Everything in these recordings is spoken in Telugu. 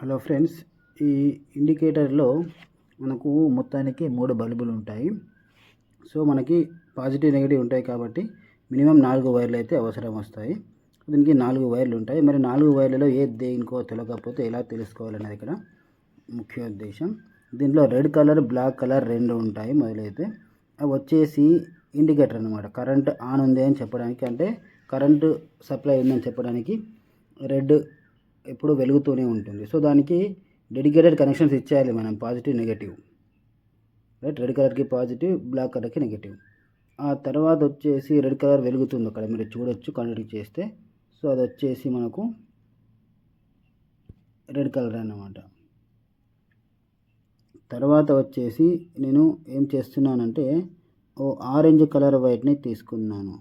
హలో ఫ్రెండ్స్, ఈ ఇండికేటర్లో మనకు మొత్తానికి 3 బల్బులు ఉంటాయి. సో మనకి పాజిటివ్ నెగిటివ్ ఉంటాయి కాబట్టి మినిమం 4 వైర్లు అయితే అవసరం వస్తాయి. దీనికి 4 వైర్లు ఉంటాయి. మరి 4 వైర్లలో ఏది దేనికో తెలియకపోతే ఎలా తెలుసుకోవాలనేది ఇక్కడ ముఖ్య ఉద్దేశం. దీంట్లో రెడ్ కలర్, బ్లాక్ కలర్ 2 ఉంటాయి. మొదలైతే అవి వచ్చేసి ఇండికేటర్ అన్నమాట. కరెంట్ ఆన్ ఉంది అని చెప్పడానికి, అంటే కరెంటు సప్లై ఉందని చెప్పడానికి రెడ్ ఎప్పుడు వెలుగుతూనే ఉంటుంది. సో దానికి డెడికేటెడ్ కనెక్షన్స్ ఇచ్చేయాలి మనం, పాజిటివ్ నెగటివ్. రైట్, రెడ్ కలర్కి పాజిటివ్, బ్లాక్ కలర్కి నెగటివ్. ఆ తర్వాత వచ్చేసి రెడ్ కలర్ వెలుగుతుంది, అక్కడ మీరు చూడొచ్చు కనెక్ట్ చేస్తే. సో అది వచ్చేసి మనకు రెడ్ కలర్ అన్నమాట. తర్వాత వచ్చేసి నేను ఏం చేస్తున్నానంటే ఆరెంజ్ కలర్ వైట్ని తీసుకున్నాను.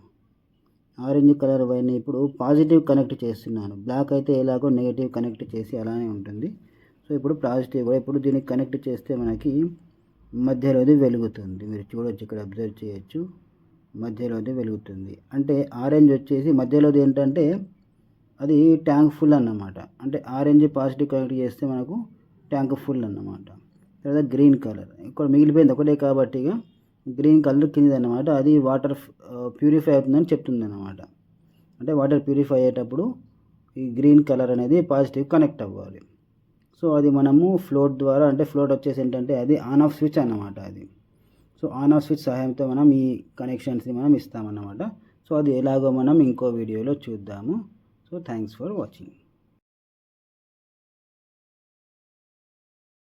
ఆరెంజ్ కలర్ వైర్ని ఇప్పుడు పాజిటివ్ కనెక్ట్ చేస్తున్నాను. బ్లాక్ అయితే ఎలాగో నెగిటివ్ కనెక్ట్ చేసి అలానే ఉంటుంది. సో ఇప్పుడు పాజిటివ్ కూడా ఇప్పుడు దీనికి కనెక్ట్ చేస్తే మనకి మధ్యలోది వెలుగుతుంది. మీరు చూడొచ్చు, ఇక్కడ అబ్జర్వ్ చేయొచ్చు, మధ్యలోది వెలుగుతుంది. అంటే ఆరెంజ్ వచ్చేసి మధ్యలోది ఏంటంటే అది ట్యాంక్ ఫుల్ అన్నమాట. అంటే ఆరెంజ్ పాజిటివ్ కనెక్ట్ చేస్తే మనకు ట్యాంక్ ఫుల్ అన్నమాట. తర్వాత గ్రీన్ కలర్ ఇక్కడ మిగిలిపోయింది ఒకటే కాబట్టి గ్రీన్ కలర్ కింద అన్నమాట. అది వాటర్ ప్యూరిఫై అవుతుందని చెప్తుంది అన్నమాట. అంటే వాటర్ ప్యూరిఫై అయ్యేటప్పుడు ఈ గ్రీన్ కలర్ అనేది పాజిటివ్ కనెక్ట్ అవ్వాలి. సో అది మనము ఫ్లోట్ ద్వారా, అంటే ఫ్లోట్ వచ్చేసి ఏంటంటే అది ఆన్ ఆఫ్ స్విచ్ అన్నమాట అది. సో ఆన్ ఆఫ్ స్విచ్ సహాయంతో మనం ఈ కనెక్షన్స్ని మనం ఇస్తామన్నమాట. సో అది ఎలాగో మనం ఇంకో వీడియోలో చూద్దాము. So thanks for watching.